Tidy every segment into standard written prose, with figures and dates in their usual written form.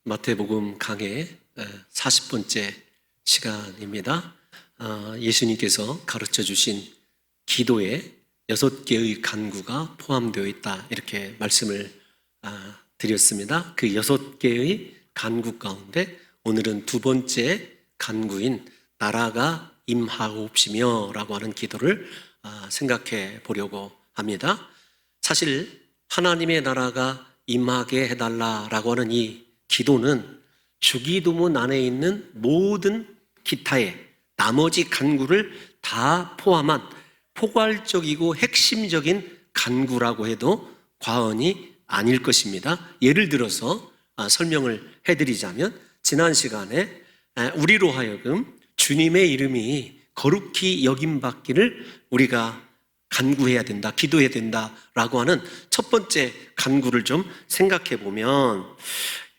마태복음 강해 40번째 시간입니다. 예수님께서 가르쳐 주신 기도에 6개의 간구가 포함되어 있다, 이렇게 말씀을 드렸습니다. 그 6개의 간구 가운데 오늘은 두 번째 간구인 나라가 임하옵시며 라고 하는 기도를 생각해 보려고 합니다. 사실 하나님의 나라가 임하게 해달라라고 하는 이 기도는 주기도문 안에 있는 모든 기타의 나머지 간구를 다 포함한 포괄적이고 핵심적인 간구라고 해도 과언이 아닐 것입니다. 예를 들어서 설명을 해드리자면, 지난 시간에 우리로 하여금 주님의 이름이 거룩히 여김받기를 우리가 간구해야 된다, 기도해야 된다라고 하는 첫 번째 간구를 좀 생각해 보면,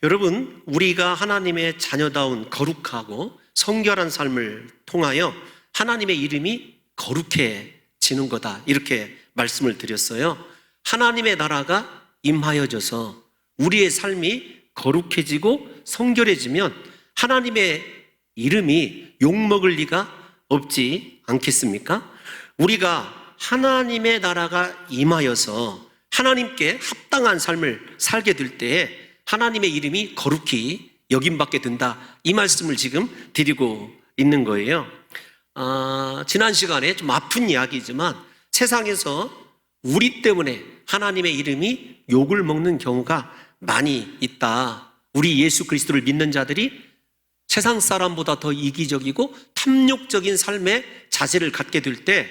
여러분, 우리가 하나님의 자녀다운 거룩하고 성결한 삶을 통하여 하나님의 이름이 거룩해지는 거다, 이렇게 말씀을 드렸어요. 하나님의 나라가 임하여져서 우리의 삶이 거룩해지고 성결해지면 하나님의 이름이 욕먹을 리가 없지 않겠습니까? 우리가 하나님의 나라가 임하여서 하나님께 합당한 삶을 살게 될 때에 하나님의 이름이 거룩히 여김받게 된다, 이 말씀을 지금 드리고 있는 거예요. 지난 시간에 좀 아픈 이야기지만 세상에서 우리 때문에 하나님의 이름이 욕을 먹는 경우가 많이 있다. 우리 예수 그리스도를 믿는 자들이 세상 사람보다 더 이기적이고 탐욕적인 삶의 자세를 갖게 될 때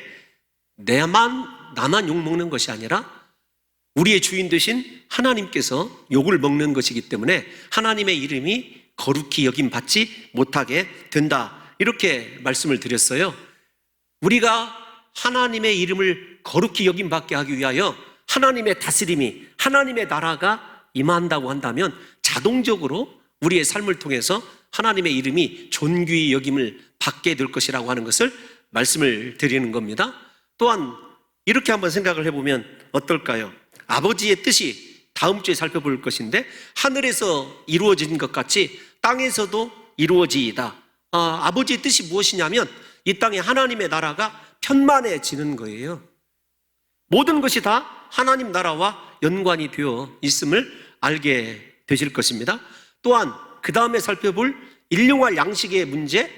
나만 욕먹는 것이 아니라 우리의 주인 되신 하나님께서 욕을 먹는 것이기 때문에 하나님의 이름이 거룩히 여김받지 못하게 된다, 이렇게 말씀을 드렸어요. 우리가 하나님의 이름을 거룩히 여김받게 하기 위하여 하나님의 다스림이, 하나님의 나라가 임한다고 한다면 자동적으로 우리의 삶을 통해서 하나님의 이름이 존귀히 여김을 받게 될 것이라고 하는 것을 말씀을 드리는 겁니다. 또한 이렇게 한번 생각을 해보면 어떨까요? 아버지의 뜻이 다음 주에 살펴볼 것인데, 하늘에서 이루어진 것 같이 땅에서도 이루어지이다. 아버지의 뜻이 무엇이냐면 이 땅에 하나님의 나라가 편만해지는 거예요. 모든 것이 다 하나님 나라와 연관이 되어 있음을 알게 되실 것입니다. 또한 그 다음에 살펴볼 일용할 양식의 문제,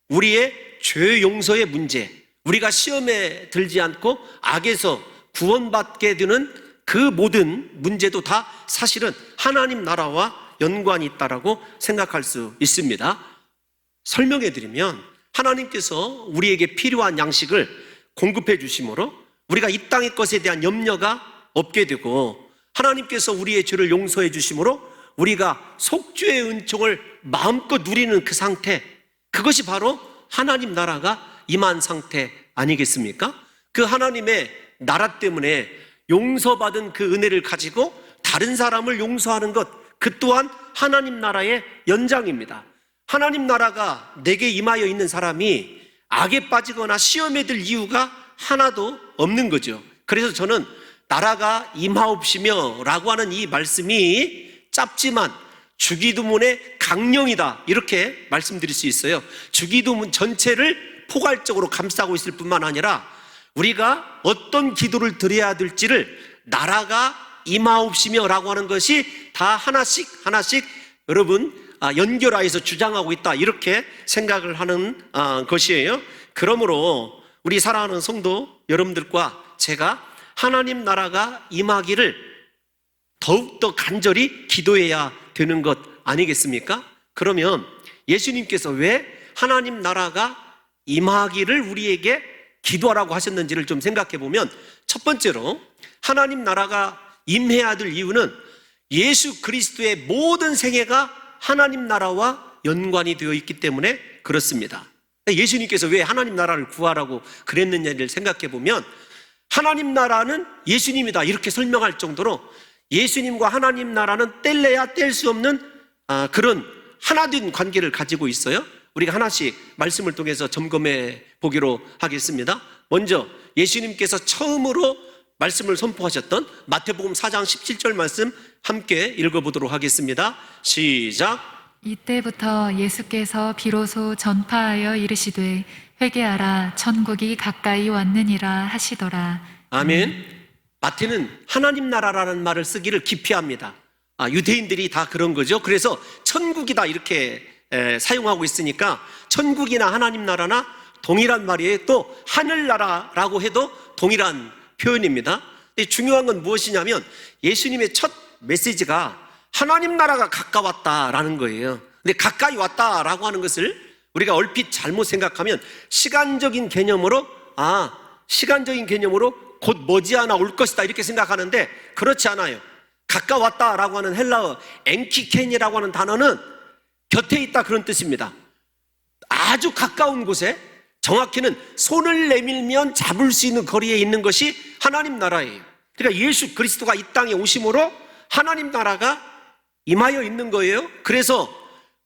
우리의 죄 용서의 문제, 우리가 시험에 들지 않고 악에서 구원받게 되는 그 모든 문제도 다 사실은 하나님 나라와 연관이 있다라고 생각할 수 있습니다. 설명해 드리면, 하나님께서 우리에게 필요한 양식을 공급해 주심으로 우리가 이 땅의 것에 대한 염려가 없게 되고, 하나님께서 우리의 죄를 용서해 주심으로 우리가 속죄의 은총을 마음껏 누리는 그 상태, 그것이 바로 하나님 나라가 임한 상태 아니겠습니까? 그 하나님의 나라 때문에 용서받은 그 은혜를 가지고 다른 사람을 용서하는 것, 그 또한 하나님 나라의 연장입니다. 하나님 나라가 내게 임하여 있는 사람이 악에 빠지거나 시험에 들 이유가 하나도 없는 거죠. 그래서 저는 나라가 임하옵시며 라고 하는 이 말씀이 짧지만 주기도문의 강령이다, 이렇게 말씀드릴 수 있어요. 주기도문 전체를 포괄적으로 감싸고 있을 뿐만 아니라 우리가 어떤 기도를 드려야 될지를 나라가 임하옵시며 라고 하는 것이 다 하나씩 여러분 연결하여서 주장하고 있다, 이렇게 생각을 하는 것이에요. 그러므로 우리 사랑하는 성도 여러분들과 제가 하나님 나라가 임하기를 더욱더 간절히 기도해야 되는 것 아니겠습니까? 그러면 예수님께서 왜 하나님 나라가 임하기를 우리에게 기도하라고 하셨는지를 좀 생각해 보면, 첫 번째로 하나님 나라가 임해야 될 이유는 예수 그리스도의 모든 생애가 하나님 나라와 연관이 되어 있기 때문에 그렇습니다. 예수님께서 왜 하나님 나라를 구하라고 그랬느냐를 생각해 보면, 하나님 나라는 예수님이다, 이렇게 설명할 정도로 예수님과 하나님 나라는 뗄래야 뗄 수 없는 그런 하나된 관계를 가지고 있어요. 우리가 하나씩 말씀을 통해서 점검해 보기로 하겠습니다. 먼저 예수님께서 처음으로 말씀을 선포하셨던 마태복음 4장 17절 말씀 함께 읽어보도록 하겠습니다. 시작. 이때부터 예수께서 비로소 전파하여 이르시되 회개하라 천국이 가까이 왔느니라 하시더라. 아멘. 마태는 하나님 나라라는 말을 쓰기를 기피합니다. 유대인들이 다 그런 거죠. 그래서 천국이다 이렇게 사용하고 있으니까 천국이나 하나님 나라나 동일한 말이에요. 또 하늘나라라고 해도 동일한 표현입니다. 근데 중요한 건 무엇이냐면 예수님의 첫 메시지가 하나님 나라가 가까웠다라는 거예요. 근데 가까이 왔다라고 하는 것을 우리가 얼핏 잘못 생각하면 시간적인 개념으로 곧 머지않아 올 것이다 이렇게 생각하는데 그렇지 않아요. 가까웠다라고 하는 헬라어 엔키켄이라고 하는 단어는 곁에 있다 그런 뜻입니다. 아주 가까운 곳에, 정확히는 손을 내밀면 잡을 수 있는 거리에 있는 것이 하나님 나라예요. 그러니까 예수 그리스도가 이 땅에 오심으로 하나님 나라가 임하여 있는 거예요. 그래서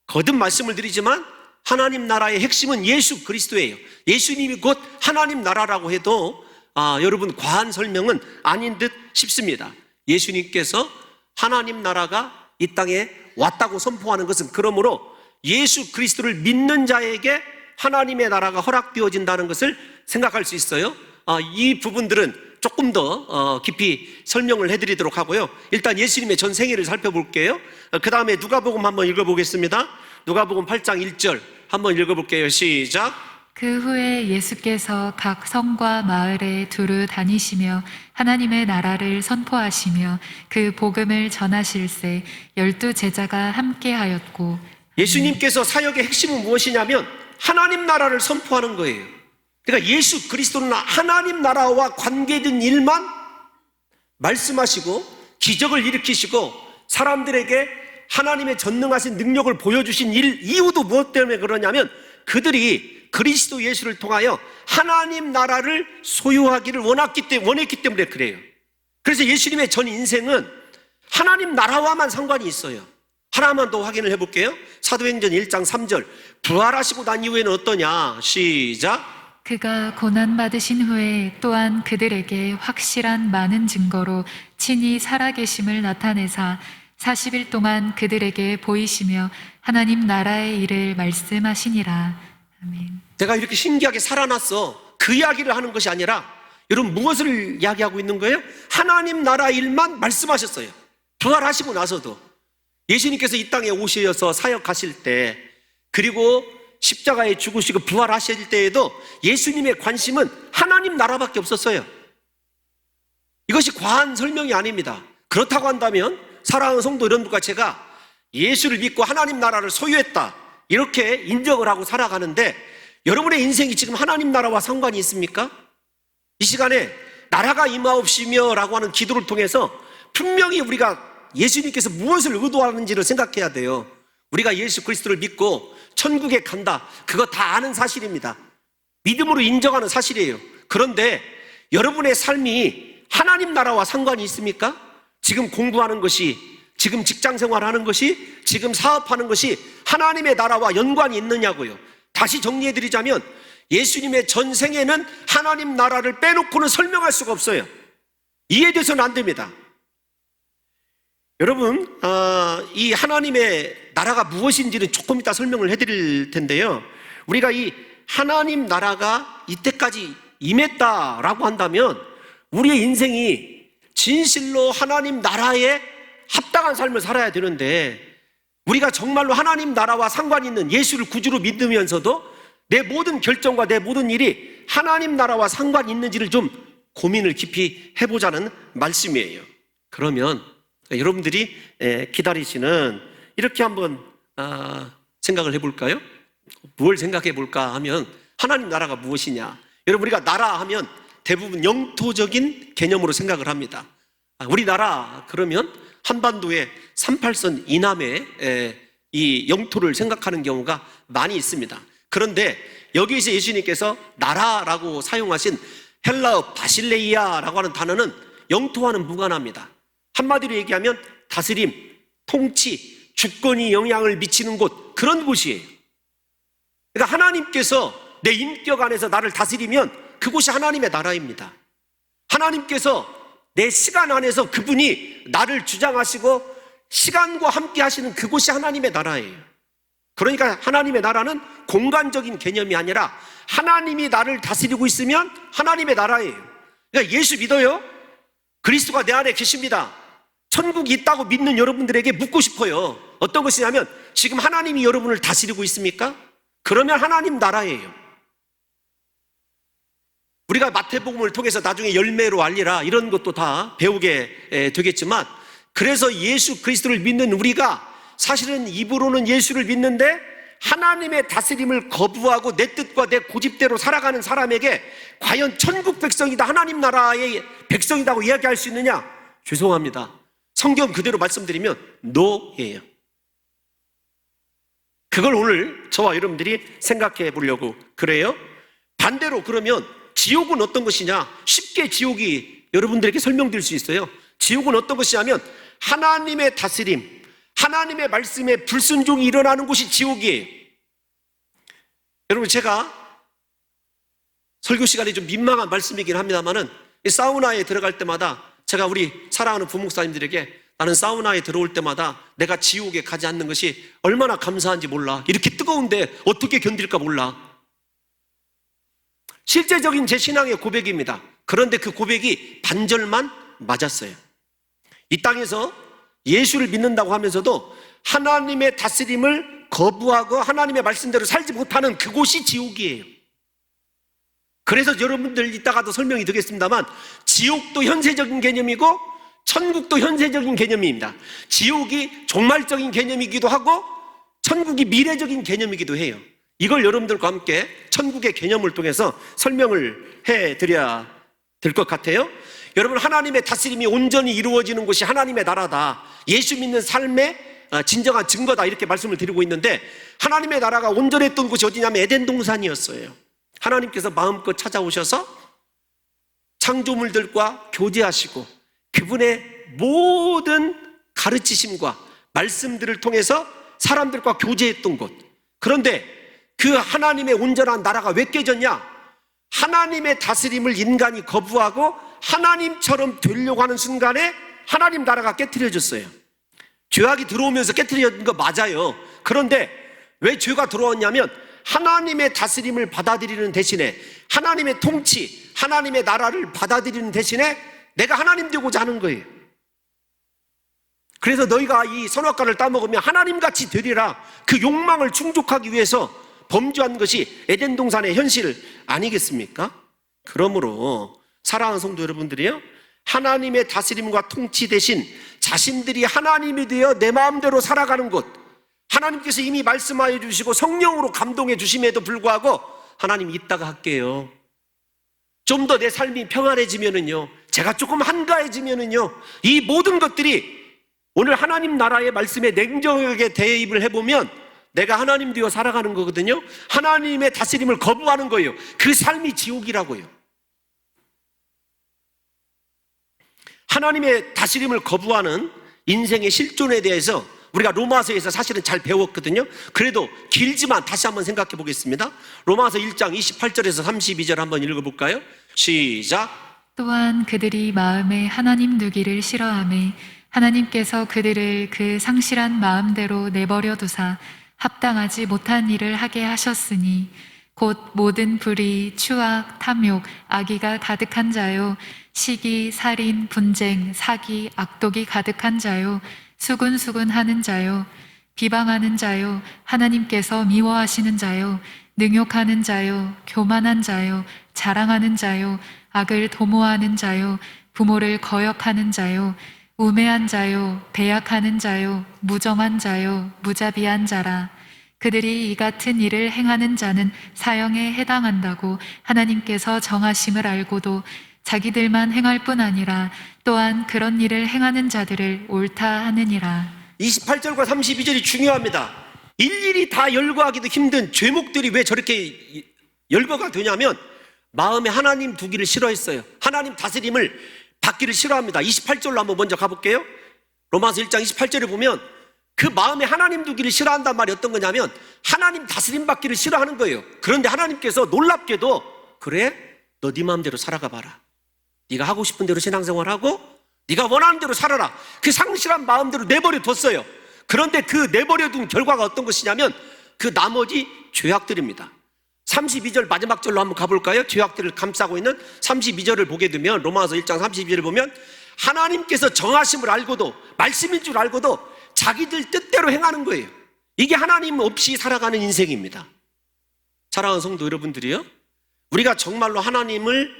거듭 말씀을 드리지만 하나님 나라의 핵심은 예수 그리스도예요. 예수님이 곧 하나님 나라라고 해도 여러분 과한 설명은 아닌 듯 싶습니다. 예수님께서 하나님 나라가 이 땅에 왔다고 선포하는 것은 그러므로 예수 그리스도를 믿는 자에게 하나님의 나라가 허락되어진다는 것을 생각할 수 있어요. 이 부분들은 조금 더 깊이 설명을 해드리도록 하고요. 일단 예수님의 전 생애를 살펴볼게요. 그 다음에 누가복음 한번 읽어보겠습니다. 누가복음 8장 1절 한번 읽어볼게요. 시작. 그 후에 예수께서 각 성과 마을에 두루 다니시며 하나님의 나라를 선포하시며 그 복음을 전하실세 12 제자가 함께하였고. 예수님께서 사역의 핵심은 무엇이냐면 하나님 나라를 선포하는 거예요. 그러니까 예수 그리스도는 하나님 나라와 관계된 일만 말씀하시고 기적을 일으키시고 사람들에게 하나님의 전능하신 능력을 보여주신 이유도 무엇 때문에 그러냐면 그들이 그리스도 예수를 통하여 하나님 나라를 소유하기를 원했기 때문에 그래요. 그래서 예수님의 전 인생은 하나님 나라와만 상관이 있어요. 하나만 더 확인을 해볼게요. 사도행전 1장 3절 부활하시고 난 이후에는 어떠냐? 시작. 그가 고난받으신 후에 또한 그들에게 확실한 많은 증거로 친히 살아계심을 나타내사 40일 동안 그들에게 보이시며 하나님 나라의 일을 말씀하시니라. 아멘. 내가 이렇게 신기하게 살아났어. 그 이야기를 하는 것이 아니라 여러분 무엇을 이야기하고 있는 거예요? 하나님 나라 일만 말씀하셨어요. 부활하시고 나서도 예수님께서 이 땅에 오셔서 사역하실 때 그리고 십자가에 죽으시고 부활하실 때에도 예수님의 관심은 하나님 나라밖에 없었어요. 이것이 과한 설명이 아닙니다. 그렇다고 한다면 사랑하는 성도 여러분과 제가 예수를 믿고 하나님 나라를 소유했다 이렇게 인정을 하고 살아가는데 여러분의 인생이 지금 하나님 나라와 상관이 있습니까? 이 시간에 나라가 임하옵시며 라고 하는 기도를 통해서 분명히 우리가 예수님께서 무엇을 의도하는지를 생각해야 돼요. 우리가 예수 그리스도를 믿고 천국에 간다, 그거 다 아는 사실입니다. 믿음으로 인정하는 사실이에요. 그런데 여러분의 삶이 하나님 나라와 상관이 있습니까? 지금 공부하는 것이, 지금 직장 생활하는 것이, 지금 사업하는 것이 하나님의 나라와 연관이 있느냐고요. 다시 정리해드리자면 예수님의 전생에는 하나님 나라를 빼놓고는 설명할 수가 없어요. 이해돼서는 안 됩니다. 여러분, 이 하나님의 나라가 무엇인지는 조금 이따 설명을 해드릴 텐데요. 우리가 이 하나님 나라가 이때까지 임했다라고 한다면 우리의 인생이 진실로 하나님 나라에 합당한 삶을 살아야 되는데 우리가 정말로 하나님 나라와 상관이 있는 예수를 구주로 믿으면서도 내 모든 결정과 내 모든 일이 하나님 나라와 상관이 있는지를 좀 고민을 깊이 해보자는 말씀이에요. 그러면 여러분들이 기다리시는 이렇게 한번 생각을 해볼까요? 뭘 생각해 볼까 하면 하나님 나라가 무엇이냐? 여러분 우리가 나라 하면 대부분 영토적인 개념으로 생각을 합니다. 우리나라 그러면 한반도의 38선 이남의 이 영토를 생각하는 경우가 많이 있습니다. 그런데 여기에서 예수님께서 나라라고 사용하신 헬라어 바실레이아라고 하는 단어는 영토와는 무관합니다. 한마디로 얘기하면 다스림, 통치, 주권이 영향을 미치는 곳, 그런 곳이에요. 그러니까 하나님께서 내 인격 안에서 나를 다스리면 그곳이 하나님의 나라입니다. 하나님께서 내 시간 안에서 그분이 나를 주장하시고 시간과 함께 하시는 그곳이 하나님의 나라예요. 그러니까 하나님의 나라는 공간적인 개념이 아니라 하나님이 나를 다스리고 있으면 하나님의 나라예요. 그러니까 예수 믿어요? 그리스도가 내 안에 계십니다. 천국이 있다고 믿는 여러분들에게 묻고 싶어요. 어떤 것이냐면 지금 하나님이 여러분을 다스리고 있습니까? 그러면 하나님 나라예요. 우리가 마태복음을 통해서 나중에 열매로 알리라 이런 것도 다 배우게 되겠지만, 그래서 예수 그리스도를 믿는 우리가 사실은 입으로는 예수를 믿는데 하나님의 다스림을 거부하고 내 뜻과 내 고집대로 살아가는 사람에게 과연 천국 백성이다, 하나님 나라의 백성이라고 이야기할 수 있느냐? 죄송합니다. 성경 그대로 말씀드리면 노예요. 그걸 오늘 저와 여러분들이 생각해 보려고 그래요. 반대로 그러면 지옥은 어떤 것이냐? 쉽게 지옥이 여러분들에게 설명드릴 수 있어요. 지옥은 어떤 것이냐면 하나님의 다스림, 하나님의 말씀에 불순종이 일어나는 곳이 지옥이에요. 여러분, 제가 설교 시간이 좀 민망한 말씀이긴 합니다만은 사우나에 들어갈 때마다 제가 우리 사랑하는 부목사님들에게 나는 사우나에 들어올 때마다 내가 지옥에 가지 않는 것이 얼마나 감사한지 몰라. 이렇게 뜨거운데 어떻게 견딜까 몰라. 실제적인 제 신앙의 고백입니다. 그런데 그 고백이 반절만 맞았어요. 이 땅에서 예수를 믿는다고 하면서도 하나님의 다스림을 거부하고 하나님의 말씀대로 살지 못하는 그곳이 지옥이에요. 그래서 여러분들 이따가도 설명이 되겠습니다만 지옥도 현세적인 개념이고 천국도 현세적인 개념입니다. 지옥이 종말적인 개념이기도 하고 천국이 미래적인 개념이기도 해요. 이걸 여러분들과 함께 천국의 개념을 통해서 설명을 해드려야 될 것 같아요. 여러분, 하나님의 다스림이 온전히 이루어지는 곳이 하나님의 나라다, 예수 믿는 삶의 진정한 증거다, 이렇게 말씀을 드리고 있는데, 하나님의 나라가 온전했던 곳이 어디냐면 에덴 동산이었어요. 하나님께서 마음껏 찾아오셔서 창조물들과 교제하시고 그분의 모든 가르치심과 말씀들을 통해서 사람들과 교제했던 곳. 그런데 그 하나님의 온전한 나라가 왜 깨졌냐? 하나님의 다스림을 인간이 거부하고 하나님처럼 되려고 하는 순간에 하나님 나라가 깨트려졌어요. 죄악이 들어오면서 깨트려진 거 맞아요. 그런데 왜 죄가 들어왔냐면 하나님의 다스림을 받아들이는 대신에, 하나님의 통치, 하나님의 나라를 받아들이는 대신에 내가 하나님 되고자 하는 거예요. 그래서 너희가 이 선악과를 따먹으면 하나님같이 되리라, 그 욕망을 충족하기 위해서 범죄한 것이 에덴 동산의 현실 아니겠습니까? 그러므로 사랑하는 성도 여러분들이요, 하나님의 다스림과 통치 대신 자신들이 하나님이 되어 내 마음대로 살아가는 곳, 하나님께서 이미 말씀하여 주시고 성령으로 감동해 주심에도 불구하고 하나님 이따가 할게요, 좀 더 내 삶이 평안해지면은요, 제가 조금 한가해지면은요, 이 모든 것들이 오늘 하나님 나라의 말씀에 냉정하게 대입을 해보면 내가 하나님 되어 살아가는 거거든요. 하나님의 다스림을 거부하는 거예요. 그 삶이 지옥이라고요. 하나님의 다스림을 거부하는 인생의 실존에 대해서 우리가 로마서에서 사실은 잘 배웠거든요. 그래도 길지만 다시 한번 생각해 보겠습니다. 로마서 1장 28절에서 32절 한번 읽어볼까요? 시작. 또한 그들이 마음에 하나님 두기를 싫어하매 하나님께서 그들을 그 상실한 마음대로 내버려 두사 합당하지 못한 일을 하게 하셨으니 곧 모든 불의, 추악, 탐욕, 악의가 가득한 자요, 시기, 살인, 분쟁, 사기, 악독이 가득한 자요, 수군수군하는 자요, 비방하는 자요, 하나님께서 미워하시는 자요, 능욕하는 자요, 교만한 자요, 자랑하는 자요, 악을 도모하는 자요, 부모를 거역하는 자요, 우매한 자요, 배약하는 자요, 무정한 자요, 무자비한 자라. 그들이 이 같은 일을 행하는 자는 사형에 해당한다고 하나님께서 정하심을 알고도 자기들만 행할 뿐 아니라 또한 그런 일을 행하는 자들을 옳다 하느니라. 28절과 32절이 중요합니다. 일일이 다 열거하기도 힘든 죄목들이 왜 저렇게 열거가 되냐면 마음에 하나님 두기를 싫어했어요. 하나님 다스림을 받기를 싫어합니다. 28절로 한번 먼저 가볼게요. 로마서 1장 28절에 보면 그 마음에 하나님 두기를 싫어한단 말이 어떤 거냐면 하나님 다스림 받기를 싫어하는 거예요. 그런데 하나님께서 놀랍게도 그래? 너 네 마음대로 살아가 봐라. 네가 하고 싶은 대로 신앙생활하고 네가 원하는 대로 살아라. 그 상실한 마음대로 내버려 뒀어요. 그런데 그 내버려둔 결과가 어떤 것이냐면 그 나머지 죄악들입니다. 32절 마지막 절로 한번 가볼까요? 죄악들을 감싸고 있는 32절을 보게 되면 로마서 1장 32절을 보면 하나님께서 정하심을 알고도 말씀인 줄 알고도 자기들 뜻대로 행하는 거예요. 이게 하나님 없이 살아가는 인생입니다. 사랑하는 성도 여러분들이요, 우리가 정말로 하나님을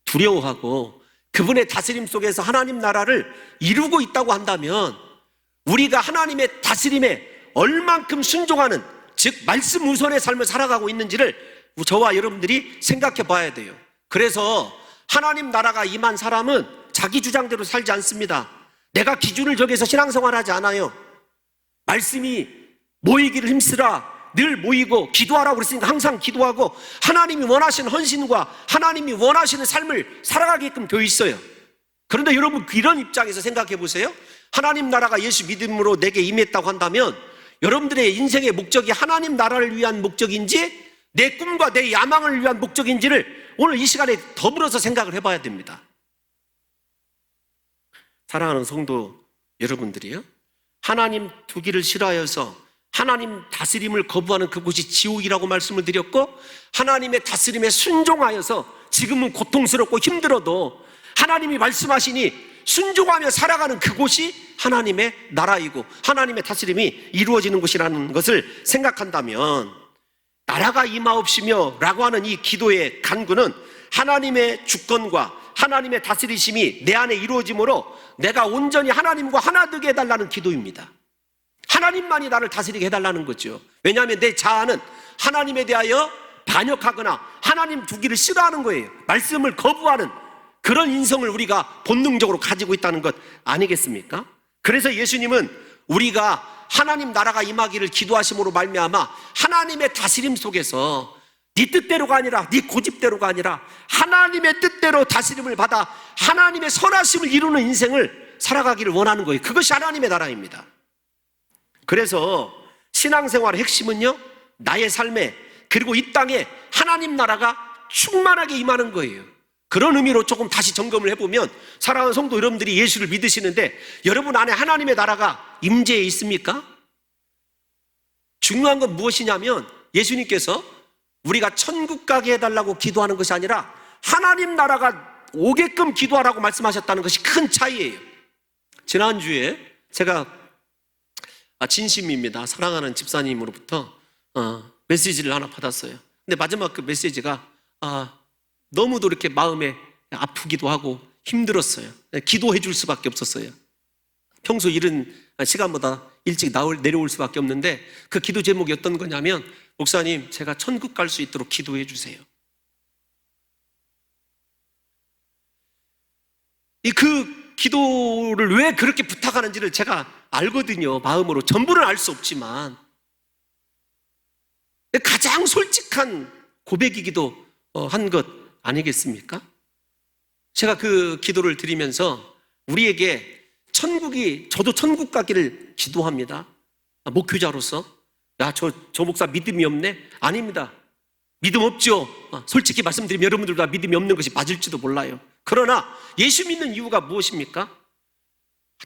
두려워하고 그분의 다스림 속에서 하나님 나라를 이루고 있다고 한다면 우리가 하나님의 다스림에 얼만큼 순종하는, 즉 말씀 우선의 삶을 살아가고 있는지를 저와 여러분들이 생각해 봐야 돼요. 그래서 하나님 나라가 임한 사람은 자기 주장대로 살지 않습니다. 내가 기준을 정해서 신앙생활하지 않아요. 말씀이 모이기를 힘쓰라, 늘 모이고 기도하라고 그랬으니까 항상 기도하고 하나님이 원하시는 헌신과 하나님이 원하시는 삶을 살아가게끔 되어 있어요. 그런데 여러분, 이런 입장에서 생각해 보세요. 하나님 나라가 예수 믿음으로 내게 임했다고 한다면 여러분들의 인생의 목적이 하나님 나라를 위한 목적인지 내 꿈과 내 야망을 위한 목적인지를 오늘 이 시간에 더불어서 생각을 해봐야 됩니다. 사랑하는 성도 여러분들이요, 하나님 두기를 싫어하여서 하나님 다스림을 거부하는 그곳이 지옥이라고 말씀을 드렸고, 하나님의 다스림에 순종하여서 지금은 고통스럽고 힘들어도 하나님이 말씀하시니 순종하며 살아가는 그곳이 하나님의 나라이고 하나님의 다스림이 이루어지는 곳이라는 것을 생각한다면, 나라가 임하옵시며 라고 하는 이 기도의 간구는 하나님의 주권과 하나님의 다스리심이 내 안에 이루어짐으로 내가 온전히 하나님과 하나 되게 해달라는 기도입니다. 하나님만이 나를 다스리게 해달라는 거죠. 왜냐하면 내 자아는 하나님에 대하여 반역하거나 하나님 두기를 싫어하는 거예요. 말씀을 거부하는 그런 인성을 우리가 본능적으로 가지고 있다는 것 아니겠습니까? 그래서 예수님은 우리가 하나님 나라가 임하기를 기도하심으로 말미암아 하나님의 다스림 속에서 네 뜻대로가 아니라 네 고집대로가 아니라 하나님의 뜻대로 다스림을 받아 하나님의 선하심을 이루는 인생을 살아가기를 원하는 거예요. 그것이 하나님의 나라입니다. 그래서 신앙생활의 핵심은요, 나의 삶에 그리고 이 땅에 하나님 나라가 충만하게 임하는 거예요. 그런 의미로 조금 다시 점검을 해보면, 사랑하는 성도 여러분들이 예수를 믿으시는데 여러분 안에 하나님의 나라가 임재해 있습니까? 중요한 건 무엇이냐면 예수님께서 우리가 천국 가게 해달라고 기도하는 것이 아니라 하나님 나라가 오게끔 기도하라고 말씀하셨다는 것이 큰 차이예요. 지난주에 제가 진심입니다, 사랑하는 집사님으로부터 메시지를 하나 받았어요. 근데 마지막 그 메시지가 너무도 이렇게 마음에 아프기도 하고 힘들었어요. 기도해 줄 수밖에 없었어요. 평소 이른 시간보다 일찍 내려올 수밖에 없는데 그 기도 제목이 어떤 거냐면, 목사님, 제가 천국 갈 수 있도록 기도해 주세요. 그 기도를 왜 그렇게 부탁하는지를 제가 알거든요. 마음으로. 전부는 알 수 없지만 가장 솔직한 고백이기도 한 것 아니겠습니까? 제가 그 기도를 드리면서 우리에게 저도 천국 가기를 기도합니다. 목회자로서. 야, 저 목사 믿음이 없네? 아닙니다. 믿음 없죠. 솔직히 말씀드리면 여러분들도 다 믿음이 없는 것이 맞을지도 몰라요. 그러나 예수 믿는 이유가 무엇입니까?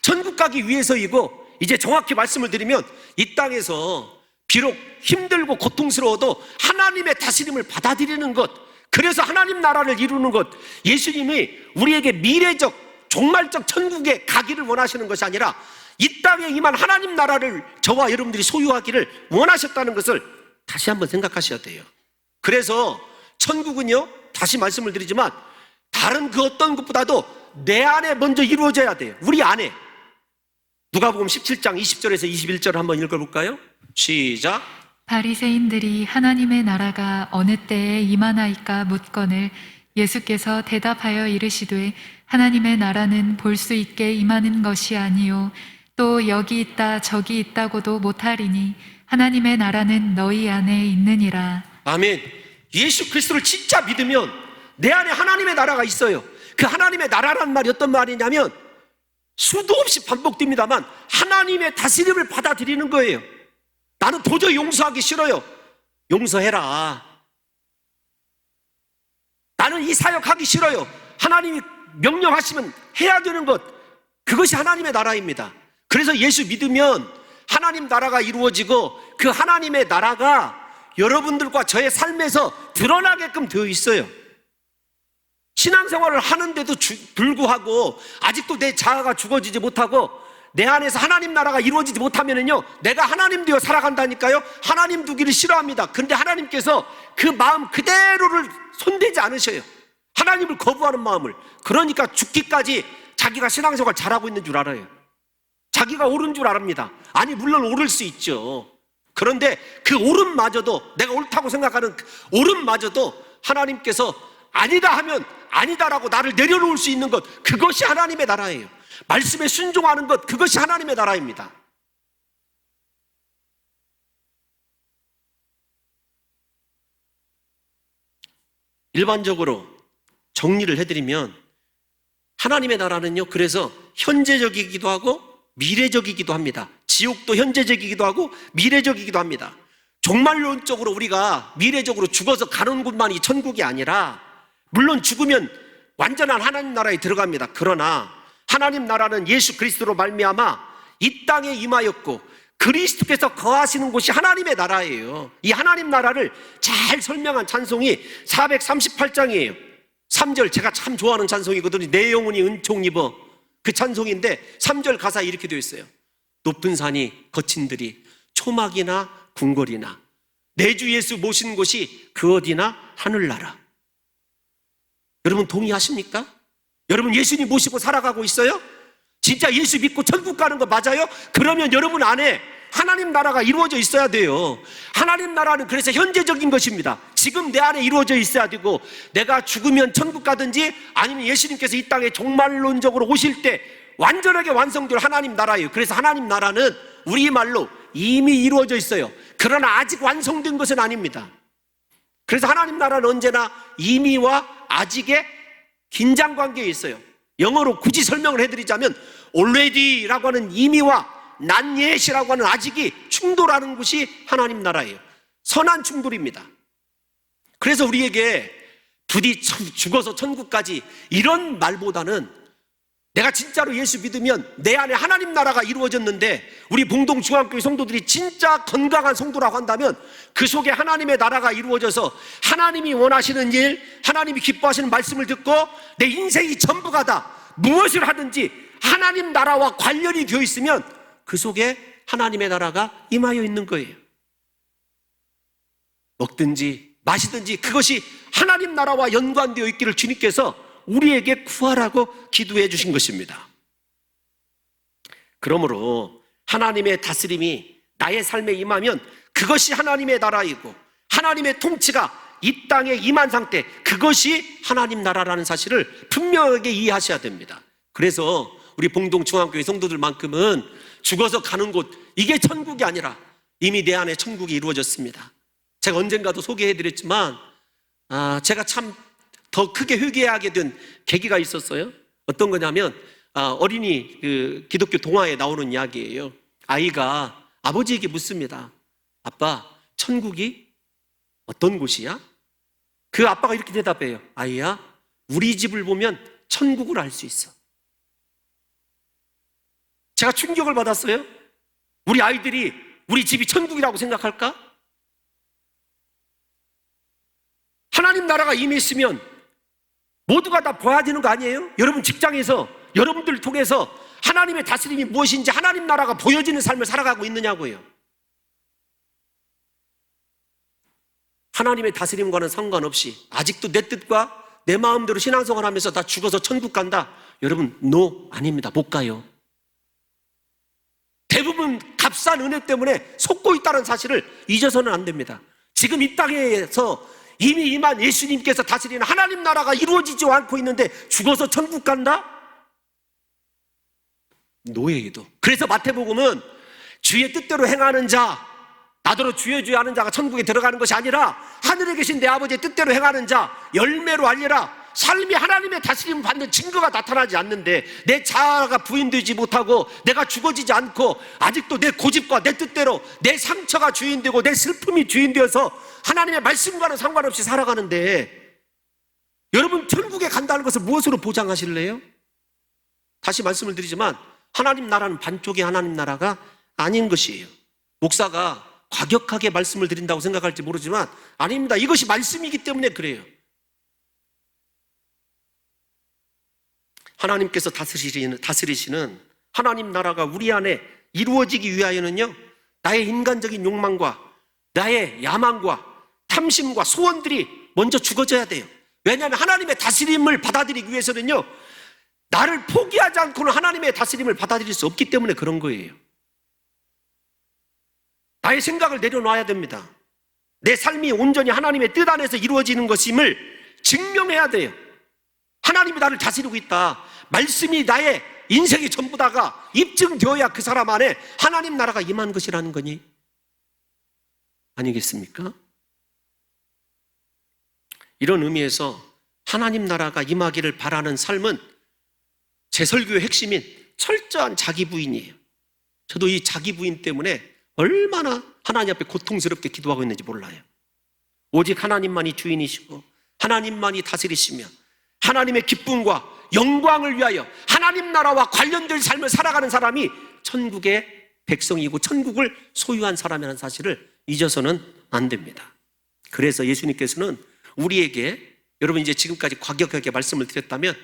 천국 가기 위해서이고, 이제 정확히 말씀을 드리면 이 땅에서 비록 힘들고 고통스러워도 하나님의 다스림을 받아들이는 것, 그래서 하나님 나라를 이루는 것, 예수님이 우리에게 미래적 종말적 천국에 가기를 원하시는 것이 아니라 이 땅에 임한 하나님 나라를 저와 여러분들이 소유하기를 원하셨다는 것을 다시 한번 생각하셔야 돼요. 그래서 천국은요, 다시 말씀을 드리지만 다른 그 어떤 것보다도 내 안에 먼저 이루어져야 돼요. 우리 안에. 누가복음 17장 20절에서 21절을 한번 읽어볼까요? 시작. 바리새인들이 하나님의 나라가 어느 때에 임하나이까 묻거늘 예수께서 대답하여 이르시되 하나님의 나라는 볼 수 있게 임하는 것이 아니요 또 여기 있다 저기 있다고도 못하리니 하나님의 나라는 너희 안에 있느니라. 아멘. 예수 그리스도를 진짜 믿으면 내 안에 하나님의 나라가 있어요. 그 하나님의 나라라는 말이 어떤 말이냐면 수도 없이 반복됩니다만 하나님의 다스림을 받아들이는 거예요. 나는 도저히 용서하기 싫어요. 용서해라. 나는 이 사역하기 싫어요. 하나님이 명령하시면 해야 되는 것, 그것이 하나님의 나라입니다. 그래서 예수 믿으면 하나님 나라가 이루어지고 그 하나님의 나라가 여러분들과 저의 삶에서 드러나게끔 되어 있어요. 신앙생활을 하는데도 불구하고 아직도 내 자아가 죽어지지 못하고 내 안에서 하나님 나라가 이루어지지 못하면은요, 내가 하나님 되어 살아간다니까요. 하나님 두기를 싫어합니다. 그런데 하나님께서 그 마음 그대로를 손대지 않으셔요. 하나님을 거부하는 마음을. 그러니까 죽기까지 자기가 신앙생활 잘하고 있는 줄 알아요. 자기가 옳은 줄 압니다. 아니, 물론 옳을 수 있죠. 그런데 그 옳음마저도, 내가 옳다고 생각하는 그 옳음마저도 하나님께서 아니다 하면 아니다라고 나를 내려놓을 수 있는 것, 그것이 하나님의 나라예요. 말씀에 순종하는 것, 그것이 하나님의 나라입니다. 일반적으로 정리를 해드리면 하나님의 나라는요, 그래서 현재적이기도 하고 미래적이기도 합니다. 지옥도 현재적이기도 하고 미래적이기도 합니다. 종말론적으로 우리가 미래적으로 죽어서 가는 곳만이 천국이 아니라, 물론 죽으면 완전한 하나님 나라에 들어갑니다. 그러나 하나님 나라는 예수 그리스도로 말미암아 이 땅에 임하였고 그리스도께서 거하시는 곳이 하나님의 나라예요. 이 하나님 나라를 잘 설명한 찬송이 438장이에요 3절, 제가 참 좋아하는 찬송이거든요. 내 영혼이 은총 입어, 그 찬송인데 3절 가사에 이렇게 되어 있어요. 높은 산이 거친 들이 초막이나 궁궐이나 내 주 예수 모신 곳이 그 어디나 하늘나라. 여러분 동의하십니까? 여러분 예수님 모시고 살아가고 있어요? 진짜 예수 믿고 천국 가는 거 맞아요? 그러면 여러분 안에 하나님 나라가 이루어져 있어야 돼요. 하나님 나라는 그래서 현재적인 것입니다. 지금 내 안에 이루어져 있어야 되고, 내가 죽으면 천국 가든지 아니면 예수님께서 이 땅에 종말론적으로 오실 때 완전하게 완성될 하나님 나라예요. 그래서 하나님 나라는 우리말로 이미 이루어져 있어요. 그러나 아직 완성된 것은 아닙니다. 그래서 하나님 나라는 언제나 이미와 아직의 긴장관계에 있어요. 영어로 굳이 설명을 해드리자면 already라고 하는 이미와 not yet이라고 하는 아직이 충돌하는 것이 하나님 나라예요. 선한 충돌입니다. 그래서 우리에게 부디 죽어서 천국까지 이런 말보다는, 내가 진짜로 예수 믿으면 내 안에 하나님 나라가 이루어졌는데, 우리 봉동 중앙교회 성도들이 진짜 건강한 성도라고 한다면 그 속에 하나님의 나라가 이루어져서 하나님이 원하시는 일, 하나님이 기뻐하시는 말씀을 듣고 내 인생이 전부가 다 무엇을 하든지 하나님 나라와 관련이 되어 있으면 그 속에 하나님의 나라가 임하여 있는 거예요. 먹든지 마시든지 그것이 하나님 나라와 연관되어 있기를 주님께서 우리에게 구하라고 기도해 주신 것입니다. 그러므로 하나님의 다스림이 나의 삶에 임하면 그것이 하나님의 나라이고, 하나님의 통치가 이 땅에 임한 상태, 그것이 하나님 나라라는 사실을 분명하게 이해하셔야 됩니다. 그래서 우리 봉동 중앙교회 성도들만큼은 죽어서 가는 곳, 이게 천국이 아니라 이미 내 안에 천국이 이루어졌습니다. 제가 언젠가도 소개해드렸지만 제가 참 더 크게 회개하게 된 계기가 있었어요. 어떤 거냐면 어린이 기독교 동화에 나오는 이야기예요. 아이가 아버지에게 묻습니다. 아빠, 천국이 어떤 곳이야? 그 아빠가 이렇게 대답해요. 아이야, 우리 집을 보면 천국을 알 수 있어. 제가 충격을 받았어요. 우리 아이들이 우리 집이 천국이라고 생각할까? 하나님 나라가 이미 있으면 모두가 다 봐야 되는 거 아니에요? 여러분 직장에서 여러분들을 통해서 하나님의 다스림이 무엇인지, 하나님 나라가 보여지는 삶을 살아가고 있느냐고요. 하나님의 다스림과는 상관없이 아직도 내 뜻과 내 마음대로 신앙생활 하면서 다 죽어서 천국 간다? 여러분, 아닙니다. 못 가요. 대부분 값싼 은혜 때문에 속고 있다는 사실을 잊어서는 안 됩니다. 지금 이 땅에서 이미 임한 예수님께서 다스리는 하나님 나라가 이루어지지 않고 있는데 죽어서 천국 간다? 노예이도. 그래서 마태복음은 주의 뜻대로 행하는 자, 나더러 주의 하는 자가 천국에 들어가는 것이 아니라 하늘에 계신 내 아버지의 뜻대로 행하는 자, 열매로 알리라. 삶이 하나님의 다스림을 받는 증거가 나타나지 않는데, 내 자아가 부인되지 못하고 내가 죽어지지 않고 아직도 내 고집과 내 뜻대로 내 상처가 주인되고 내 슬픔이 주인되어서 하나님의 말씀과는 상관없이 살아가는데, 여러분 천국에 간다는 것을 무엇으로 보장하실래요? 다시 말씀을 드리지만 하나님 나라는 반쪽의 하나님 나라가 아닌 것이에요. 목사가 과격하게 말씀을 드린다고 생각할지 모르지만 아닙니다. 이것이 말씀이기 때문에 그래요. 하나님께서 다스리시는 하나님 나라가 우리 안에 이루어지기 위하여는요, 나의 인간적인 욕망과 나의 야망과 탐심과 소원들이 먼저 죽어져야 돼요. 왜냐하면 하나님의 다스림을 받아들이기 위해서는요, 나를 포기하지 않고는 하나님의 다스림을 받아들일 수 없기 때문에 그런 거예요. 나의 생각을 내려놔야 됩니다. 내 삶이 온전히 하나님의 뜻 안에서 이루어지는 것임을 증명해야 돼요. 하나님이 나를 다스리고 있다, 말씀이 나의 인생의 전부다가 입증되어야 그 사람 안에 하나님 나라가 임한 것이라는 거니 아니겠습니까? 이런 의미에서 하나님 나라가 임하기를 바라는 삶은 제 설교의 핵심인 철저한 자기 부인이에요. 저도 이 자기 부인 때문에 얼마나 하나님 앞에 고통스럽게 기도하고 있는지 몰라요. 오직 하나님만이 주인이시고 하나님만이 다스리시며 하나님의 기쁨과 영광을 위하여 하나님 나라와 관련된 삶을 살아가는 사람이 천국의 백성이고 천국을 소유한 사람이라는 사실을 잊어서는 안 됩니다. 그래서 예수님께서는 우리에게, 여러분 이제 지금까지 과격하게 말씀을 드렸다면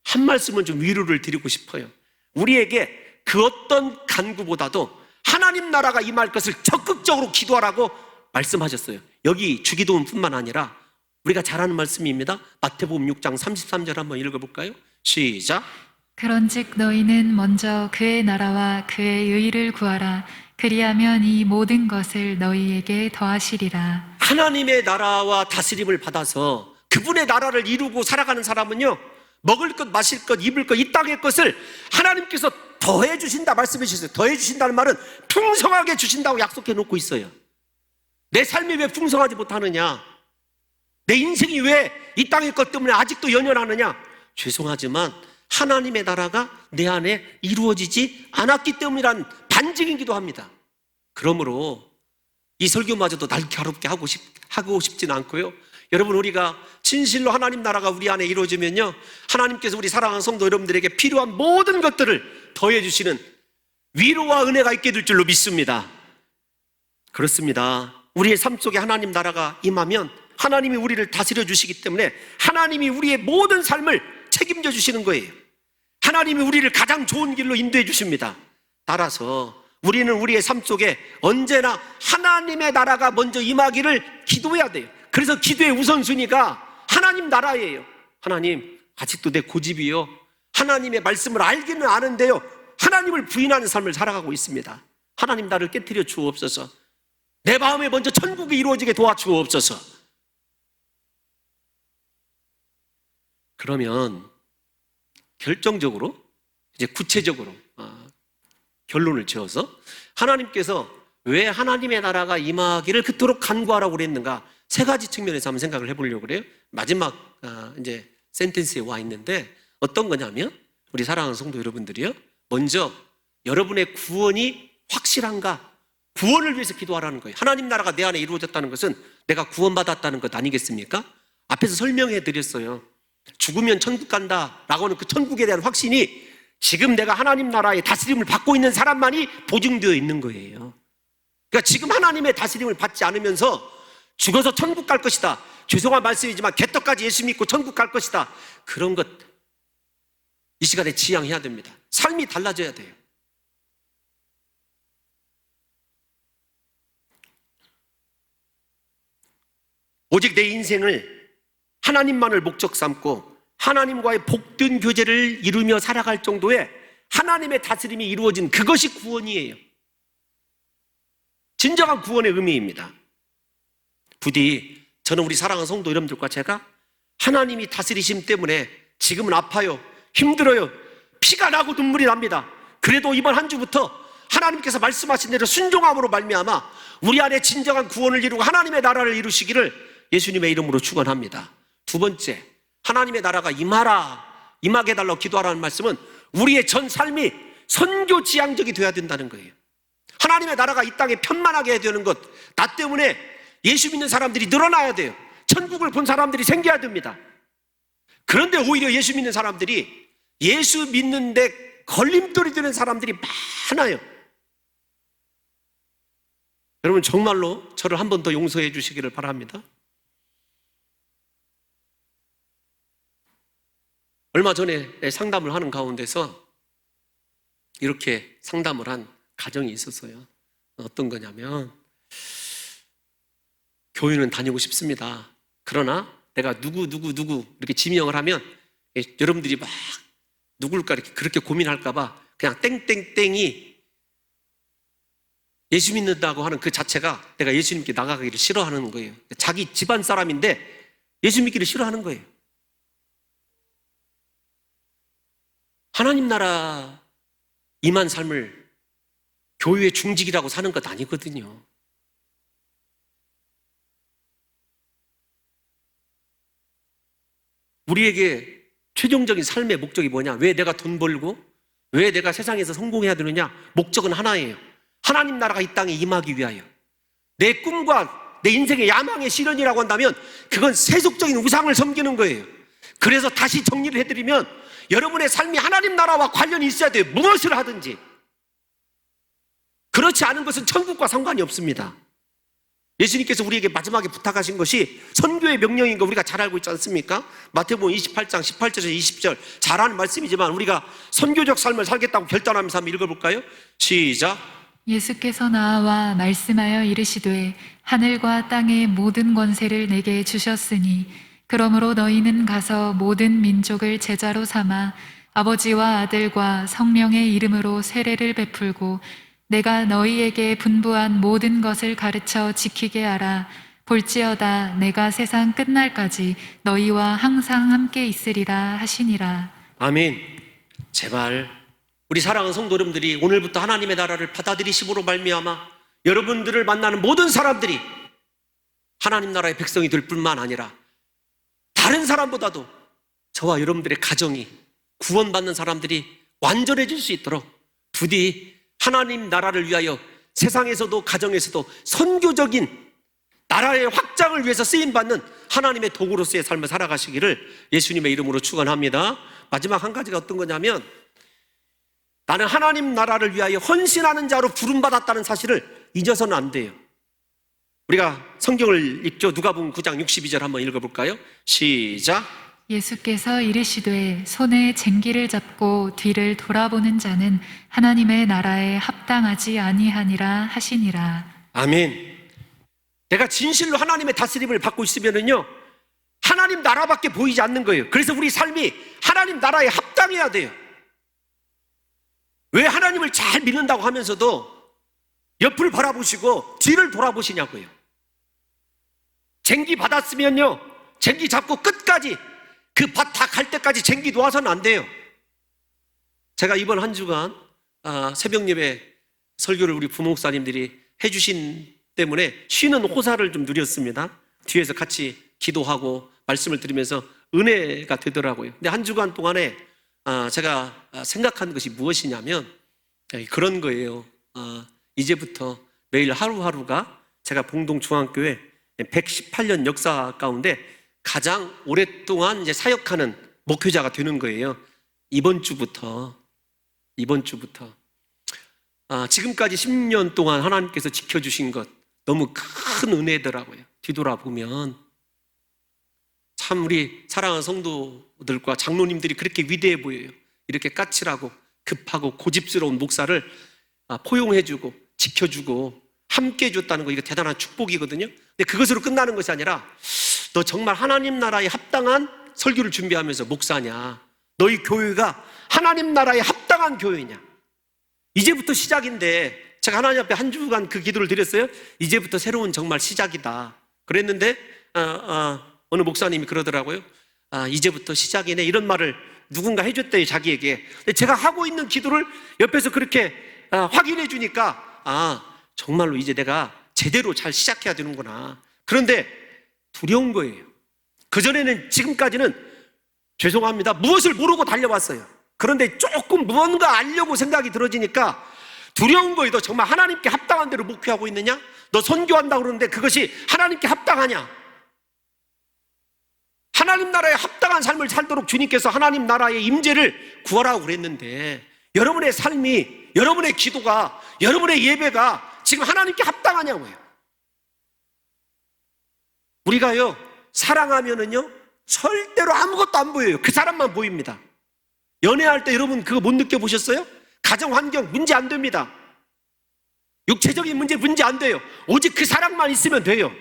한 말씀은 좀 위로를 드리고 싶어요. 우리에게 그 어떤 간구보다도 하나님 나라가 임할 것을 적극적으로 기도하라고 말씀하셨어요. 여기 주기도문뿐만 아니라 우리가 잘 아는 말씀입니다. 마태복음 6장 33절 한번 읽어볼까요? 시작. 그런즉 너희는 먼저 그의 나라와 그의 의를 구하라. 그리하면 이 모든 것을 너희에게 더하시리라. 하나님의 나라와 다스림을 받아서 그분의 나라를 이루고 살아가는 사람은요, 먹을 것, 마실 것, 입을 것, 이 땅의 것을 하나님께서 더해 주신다 말씀해 주셨어요. 더해 주신다는 말은 풍성하게 주신다고 약속해 놓고 있어요. 내 삶이 왜 풍성하지 못하느냐? 내 인생이 왜 이 땅의 것 때문에 아직도 연연하느냐? 죄송하지만 하나님의 나라가 내 안에 이루어지지 않았기 때문이란 반증이기도 합니다. 그러므로 이 설교마저도 날카롭게 하고 싶지는 않고요, 여러분 우리가 진실로 하나님 나라가 우리 안에 이루어지면요, 하나님께서 우리 사랑하는 성도 여러분들에게 필요한 모든 것들을 더해 주시는 위로와 은혜가 있게 될 줄로 믿습니다. 그렇습니다. 우리의 삶 속에 하나님 나라가 임하면 하나님이 우리를 다스려 주시기 때문에 하나님이 우리의 모든 삶을 책임져 주시는 거예요. 하나님이 우리를 가장 좋은 길로 인도해 주십니다. 따라서 우리는 우리의 삶 속에 언제나 하나님의 나라가 먼저 임하기를 기도해야 돼요. 그래서 기도의 우선순위가 하나님 나라예요. 하나님, 아직도 내 고집이요, 하나님의 말씀을 알기는 아는데요, 하나님을 부인하는 삶을 살아가고 있습니다. 하나님 나를 깨트려 주옵소서. 내 마음에 먼저 천국이 이루어지게 도와주옵소서. 그러면 결정적으로, 이제 구체적으로 결론을 지어서 하나님께서 왜 하나님의 나라가 임하기를 그토록 간구하라고 그랬는가, 세 가지 측면에서 한번 생각을 해보려고 그래요. 마지막 이제 센텐스에 와 있는데 어떤 거냐면, 우리 사랑하는 성도 여러분들이요, 먼저 여러분의 구원이 확실한가, 구원을 위해서 기도하라는 거예요. 하나님 나라가 내 안에 이루어졌다는 것은 내가 구원받았다는 것 아니겠습니까? 앞에서 설명해 드렸어요. 죽으면 천국 간다라고 하는 그 천국에 대한 확신이 지금 내가 하나님 나라의 다스림을 받고 있는 사람만이 보증되어 있는 거예요. 그러니까 지금 하나님의 다스림을 받지 않으면서 죽어서 천국 갈 것이다, 죄송한 말씀이지만 개떡까지 예수 믿고 천국 갈 것이다, 그런 것 이 시간에 지향해야 됩니다. 삶이 달라져야 돼요. 오직 내 인생을 하나님만을 목적 삼고 하나님과의 복된 교제를 이루며 살아갈 정도의 하나님의 다스림이 이루어진 그것이 구원이에요. 진정한 구원의 의미입니다. 부디 저는 우리 사랑하는 성도 여러분들과 제가 하나님이 다스리심 때문에 지금은 아파요, 힘들어요, 피가 나고 눈물이 납니다. 그래도 이번 한 주부터 하나님께서 말씀하신 대로 순종함으로 말미암아 우리 안에 진정한 구원을 이루고 하나님의 나라를 이루시기를 예수님의 이름으로 축원합니다. 두 번째, 하나님의 나라가 임하게 해달라고 기도하라는 말씀은 우리의 전 삶이 선교지향적이 되어야 된다는 거예요. 하나님의 나라가 이 땅에 편만하게 해야 되는 것, 나 때문에 예수 믿는 사람들이 늘어나야 돼요. 천국을 본 사람들이 생겨야 됩니다. 그런데 오히려 예수 믿는 사람들이, 예수 믿는데 걸림돌이 되는 사람들이 많아요. 여러분 정말로 저를 한 번 더 용서해 주시기를 바랍니다. 얼마 전에 상담을 하는 가운데서 이렇게 상담을 한 가정이 있었어요. 어떤 거냐면, 교회는 다니고 싶습니다. 그러나 내가 누구 이렇게 지명을 하면 여러분들이 막 누굴까 이렇게 그렇게 고민할까봐 그냥 땡땡땡이 예수 믿는다고 하는 그 자체가 내가 예수님께 나가기를 싫어하는 거예요. 자기 집안 사람인데 예수 믿기를 싫어하는 거예요. 하나님 나라 임한 삶을 교회의 중직이라고 사는 것 아니거든요. 우리에게 최종적인 삶의 목적이 뭐냐? 왜 내가 돈 벌고 왜 내가 세상에서 성공해야 되느냐? 목적은 하나예요. 하나님 나라가 이 땅에 임하기 위하여. 내 꿈과 내 인생의 야망의 실현이라고 한다면 그건 세속적인 우상을 섬기는 거예요. 그래서 다시 정리를 해드리면, 여러분의 삶이 하나님 나라와 관련이 있어야 돼요. 무엇을 하든지. 그렇지 않은 것은 천국과 상관이 없습니다. 예수님께서 우리에게 마지막에 부탁하신 것이 선교의 명령인 거 우리가 잘 알고 있지 않습니까? 마태복음 28장 18절에서 20절 잘 아는 말씀이지만 우리가 선교적 삶을 살겠다고 결단하면서 한번 읽어볼까요? 시작. 예수께서 나와 말씀하여 이르시되 하늘과 땅의 모든 권세를 내게 주셨으니 그러므로 너희는 가서 모든 민족을 제자로 삼아 아버지와 아들과 성령의 이름으로 세례를 베풀고 내가 너희에게 분부한 모든 것을 가르쳐 지키게 하라. 볼지어다 내가 세상 끝날까지 너희와 항상 함께 있으리라 하시니라. 아멘. 제발 우리 사랑하는 성도 여러분들이 오늘부터 하나님의 나라를 받아들이심으로 말미암아 여러분들을 만나는 모든 사람들이 하나님 나라의 백성이 될 뿐만 아니라 다른 사람보다도 저와 여러분들의 가정이 구원받는 사람들이 완전해질 수 있도록 부디 하나님 나라를 위하여 세상에서도 가정에서도 선교적인 나라의 확장을 위해서 쓰임받는 하나님의 도구로서의 삶을 살아가시기를 예수님의 이름으로 축원합니다. 마지막 한 가지가 어떤 거냐면, 나는 하나님 나라를 위하여 헌신하는 자로 부름받았다는 사실을 잊어서는 안 돼요. 우리가 성경을 읽죠. 누가복음 9장 62절 한번 읽어볼까요? 시작. 예수께서 이르시되 손에 쟁기를 잡고 뒤를 돌아보는 자는 하나님의 나라에 합당하지 아니하니라 하시니라. 아멘. 내가 진실로 하나님의 다스림을 받고 있으면은요, 하나님 나라밖에 보이지 않는 거예요. 그래서 우리 삶이 하나님 나라에 합당해야 돼요. 왜 하나님을 잘 믿는다고 하면서도 옆을 바라보시고 뒤를 돌아보시냐고요. 쟁기 받았으면요, 쟁기 잡고 끝까지 그 밭 다 갈 때까지 쟁기 놓아서는 안 돼요. 제가 이번 한 주간 새벽 예배 설교를 우리 부목사님들이 해주신 때문에 쉬는 호사를 좀 누렸습니다. 뒤에서 같이 기도하고 말씀을 들으면서 은혜가 되더라고요. 근데 한 주간 동안에 제가 생각한 것이 무엇이냐면 그런 거예요. 이제부터 매일 하루하루가 제가 봉동중앙교회 118년 역사 가운데 가장 오랫동안 이제 사역하는 목회자가 되는 거예요. 이번 주부터 지금까지 10년 동안 하나님께서 지켜주신 것 너무 큰 은혜더라고요. 뒤돌아보면 참 우리 사랑하는 성도들과 장로님들이 그렇게 위대해 보여요. 이렇게 까칠하고 급하고 고집스러운 목사를 포용해주고 지켜주고 함께 해줬다는 거, 이거 대단한 축복이거든요. 근데 그것으로 끝나는 것이 아니라, 너 정말 하나님 나라에 합당한 설교를 준비하면서 목사냐? 너희 교회가 하나님 나라에 합당한 교회냐? 이제부터 시작인데, 제가 하나님 앞에 한 주간 그 기도를 드렸어요. 이제부터 새로운 정말 시작이다. 그랬는데 어느 목사님이 그러더라고요. 이제부터 시작이네, 이런 말을 누군가 해줬대요, 자기에게. 근데 제가 하고 있는 기도를 옆에서 그렇게 확인해 주니까 정말로 이제 내가 제대로 잘 시작해야 되는구나. 그런데 두려운 거예요. 그전에는, 지금까지는 죄송합니다, 무엇을 모르고 달려왔어요. 그런데 조금 무언가 알려고 생각이 들어지니까 두려운 거예요. 너 정말 하나님께 합당한 대로 목회하고 있느냐? 너 선교한다고 그러는데 그것이 하나님께 합당하냐? 하나님 나라에 합당한 삶을 살도록 주님께서 하나님 나라의 임재를 구하라고 그랬는데, 여러분의 삶이, 여러분의 기도가, 여러분의 예배가 지금 하나님께 합당하냐고요. 우리가요, 사랑하면은요, 절대로 아무것도 안 보여요. 그 사람만 보입니다. 연애할 때 여러분 그거 못 느껴보셨어요? 가정 환경 문제 안 됩니다. 육체적인 문제 안 돼요. 오직 그 사랑만 있으면 돼요.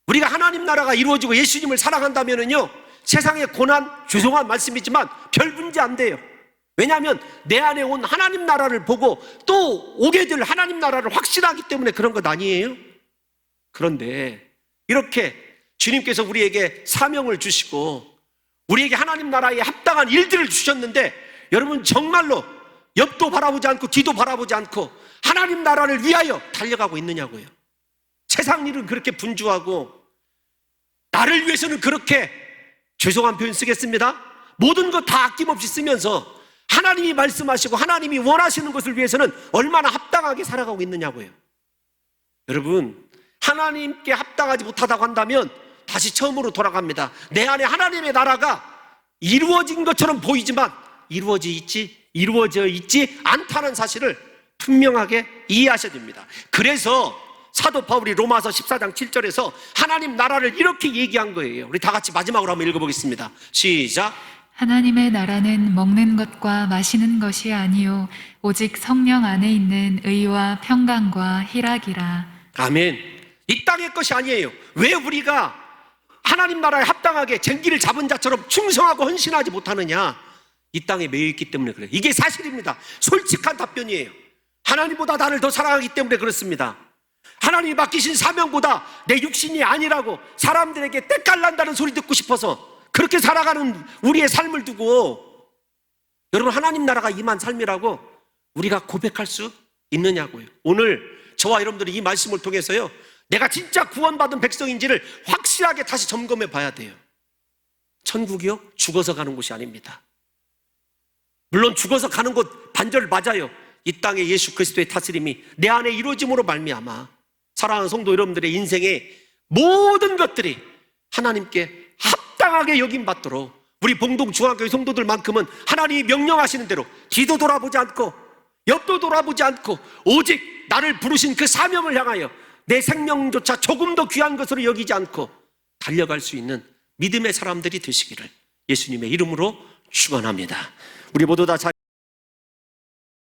우리가 하나님 나라가 이루어지고 예수님을 사랑한다면은요, 세상의 고난, 죄송한 말씀이지만 별 문제 안 돼요. 왜냐하면 내 안에 온 하나님 나라를 보고 또 오게 될 하나님 나라를 확신하기 때문에 그런 것 아니에요? 그런데 이렇게 주님께서 우리에게 사명을 주시고 우리에게 하나님 나라에 합당한 일들을 주셨는데, 여러분 정말로 옆도 바라보지 않고 뒤도 바라보지 않고 하나님 나라를 위하여 달려가고 있느냐고요. 세상 일은 그렇게 분주하고 나를 위해서는 그렇게, 죄송한 표현 쓰겠습니다, 모든 것 다 아낌없이 쓰면서 하나님이 말씀하시고 하나님이 원하시는 것을 위해서는 얼마나 합당하게 살아가고 있느냐고요. 여러분, 하나님께 합당하지 못하다고 한다면 다시 처음으로 돌아갑니다. 내 안에 하나님의 나라가 이루어진 것처럼 보이지만 이루어져 있지 않다는 사실을 분명하게 이해하셔야 됩니다. 그래서 사도 바울이 로마서 14장 7절에서 하나님 나라를 이렇게 얘기한 거예요. 우리 다 같이 마지막으로 한번 읽어보겠습니다. 시작. 하나님의 나라는 먹는 것과 마시는 것이 아니요 오직 성령 안에 있는 의와 평강과 희락이라. 아멘. 이 땅의 것이 아니에요. 왜 우리가 하나님 나라에 합당하게 쟁기를 잡은 자처럼 충성하고 헌신하지 못하느냐? 이 땅에 매여 있기 때문에 그래요. 이게 사실입니다. 솔직한 답변이에요. 하나님보다 나를 더 사랑하기 때문에 그렇습니다. 하나님이 맡기신 사명보다 내 육신이 아니라고 사람들에게 때깔난다는 소리 듣고 싶어서 그렇게 살아가는 우리의 삶을 두고, 여러분 하나님 나라가 임한 삶이라고 우리가 고백할 수 있느냐고요. 오늘 저와 여러분들이 이 말씀을 통해서요, 내가 진짜 구원받은 백성인지를 확실하게 다시 점검해 봐야 돼요. 천국이요? 죽어서 가는 곳이 아닙니다. 물론 죽어서 가는 곳 반절 맞아요. 이 땅에 예수 그리스도의 다스림이 내 안에 이루어짐으로 말미암아 사랑하는 성도 여러분들의 인생의 모든 것들이 하나님께 합당하게 여김받도록 우리 봉동 중앙교회 성도들만큼은 하나님이 명령하시는 대로 뒤도 돌아보지 않고 옆도 돌아보지 않고 오직 나를 부르신 그 사명을 향하여 내 생명조차 조금 더 귀한 것으로 여기지 않고 달려갈 수 있는 믿음의 사람들이 되시기를 예수님의 이름으로 축원합니다. 우리 모두 다 자리